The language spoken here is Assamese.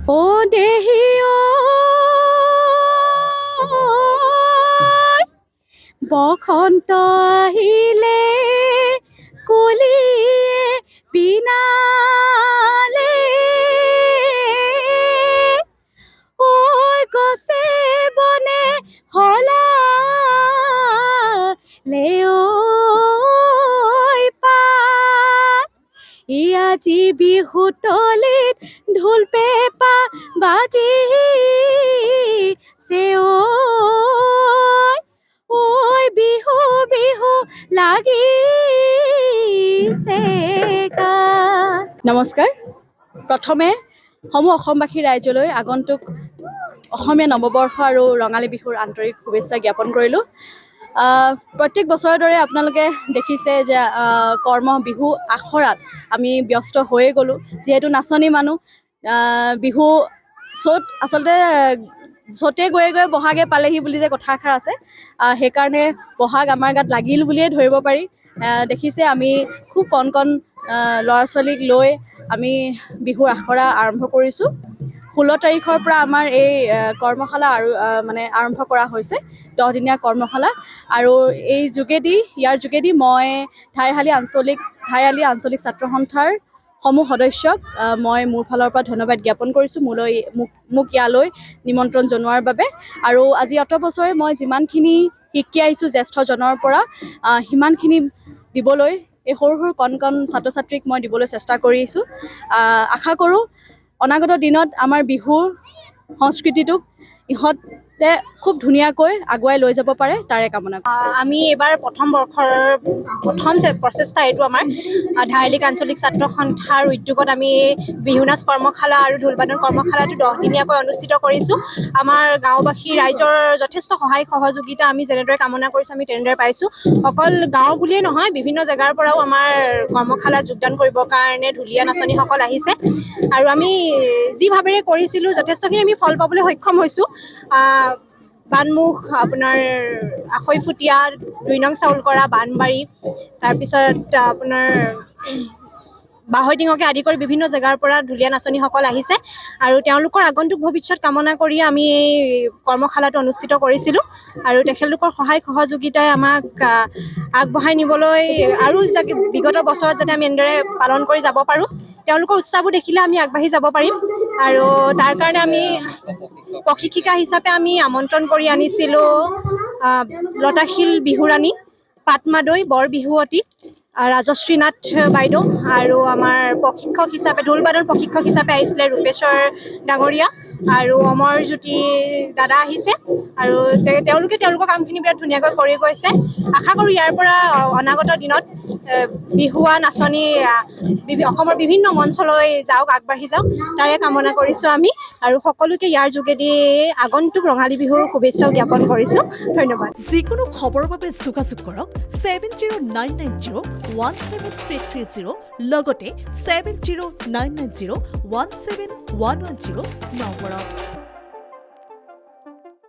ও দেহি বসন্ত আহিলে কুলিয়ে বিনালে ঐ গছে বনে হলালে ঐ পাত ই আজি বিহুতলিত ঢোল পেঁপা বাজিছে ঐ বিহু বিহু লাগিছে গান। নমস্কাৰ। প্ৰথমে সমূহ অসমবাসী ৰাইজলৈ আগন্তুক অসমীয়া নৱবৰ্ষ আৰু ৰঙালী বিহুৰ আন্তৰিক শুভেচ্ছা জ্ঞাপন কৰিলোঁ। প্ৰত্যেক বছৰৰ দৰে আপোনালোকে দেখিছে যে বিহু আখৰাত আমি ব্যস্ত হৈয়ে গ'লোঁ। যিহেতু নাচনী মানুহ, বিহু চ'ত আচলতে চ'তে গৈয়ে গৈ বহাগে পালেহি বুলি যে কথা এষাৰ আছে, সেইকাৰণে বহাগ আমাৰ গাত লাগিল বুলিয়ে ধৰিব পাৰি। দেখিছে আমি খুব কণ কণ ল'ৰা ছোৱালীক লৈ আমি বিহুৰ আখৰা আৰম্ভ কৰিছোঁ। 16 তাৰিখৰ পৰা আমাৰ এই কৰ্মশালা আৰু আৰম্ভ কৰা হৈছে, 10দিনীয়া কৰ্মশালা। আৰু ইয়াৰ যোগেদি মই ঠাইহালী আঞ্চলিক ছাত্ৰ সন্থাৰ সমূহ সদস্যক মই মোৰ ফালৰ পৰা ধন্যবাদ জ্ঞাপন কৰিছোঁ মোক ইয়ালৈ নিমন্ত্ৰণ জনোৱাৰ বাবে। আৰু আজি অত বছৰে মই যিমানখিনি শিকি আহিছোঁ জ্যেষ্ঠজনৰ পৰা, সিমানখিনি দিবলৈ এই সৰু সৰু কণ কণ ছাত্ৰ ছাত্ৰীক মই দিবলৈ চেষ্টা কৰিছোঁ। আশা কৰোঁ অনাগত দিনত আমাৰ বিহুৰ সংস্কৃতিটোক ইহঁতে খুব ধুনীয়াকৈ আগুৱাই লৈ যাব পাৰে, তাৰে কামনা কৰোঁ। আমি এইবাৰ প্ৰথম বৰ্ষৰ প্ৰথম প্ৰচেষ্টা এইটো আমাৰ ধাৰলিক আঞ্চলিক ছাত্ৰ সন্থাৰ উদ্যোগত আমি বিহু নাচ কৰ্মশালা আৰু ঢোলবাদন কৰ্মশালাটো 10দিনীয়াকৈ অনুষ্ঠিত কৰিছোঁ। আমাৰ গাঁওবাসী ৰাইজৰ যথেষ্ট সহায় সহযোগিতা আমি যেনেদৰে কামনা কৰিছোঁ আমি তেনেদৰে পাইছোঁ। অকল গাঁও বুলিয়েই নহয়, বিভিন্ন জেগাৰ পৰাও আমাৰ কৰ্মশালাত যোগদান কৰিবৰ কাৰণে ঢুলীয়া নাচনীসকল আহিছে। আৰু আমি যি ভাৱেৰে কৰিছিলোঁ যথেষ্টখিনি আমি ফল পাবলৈ সক্ষম হৈছোঁ। বানমুখ, আপোনাৰ আখৈফুটীয়া, 2 নং চাউলকৰা, বানবাৰী, তাৰপিছত আপোনাৰ বাহৈটিঙকে আদি কৰি বিভিন্ন জেগাৰ পৰা ঢুলীয়া নাচনীসকল আহিছে। আৰু তেওঁলোকৰ আগন্তুক ভৱিষ্যত কামনা কৰি আমি এই কৰ্মশালাটো অনুষ্ঠিত কৰিছিলোঁ। আৰু তেখেতলোকৰ সহায় সহযোগিতাই আমাক আগবঢ়াই নিবলৈ আৰু যাতে বিগত বছৰত যাতে আমি এনেদৰে পালন কৰি যাব পাৰোঁ, তেওঁলোকৰ উৎসাহবোৰ দেখিলে আমি আগবাঢ়ি যাব পাৰিম। আৰু তাৰ কাৰণে আমি প্ৰশিক্ষিকা হিচাপে আমি আমন্ত্ৰণ কৰি আনিছিলোঁ লতাশিল বিহুৰাণী, পাটমাদৈ বৰবিহুৱতী, ৰাজশ্ৰী নাথ বাইদেউ, আৰু আমাৰ প্ৰশিক্ষক হিচাপে ঢোলবাদন প্ৰশিক্ষক হিচাপে আহিছিলে ৰূপেশ্বৰ ডাঙৰীয়া, আৰু অমৰজ্যোতি দাদা আহিছে। আৰু তেওঁলোকে তেওঁলোকৰ কামখিনি বিৰাট ধুনীয়াকৈ কৰি গৈছে। আশা কৰোঁ ইয়াৰ পৰা অনাগত দিনত বিহুৱা নাচনী অসমৰ বিভিন্ন মঞ্চলৈ যাওক, আগবাঢ়ি যাওক, তাৰে কামনা কৰিছোঁ আমি। আৰু সকলোকে ইয়াৰ যোগেদি আগন্তুক ৰঙালী বিহুৰ শুভেচ্ছাও জ্ঞাপন কৰিছোঁ। ধন্যবাদ। যিকোনো খবৰৰ বাবে যোগাযোগ কৰক 7099017330 লগতে 7099017110 নম্বৰত।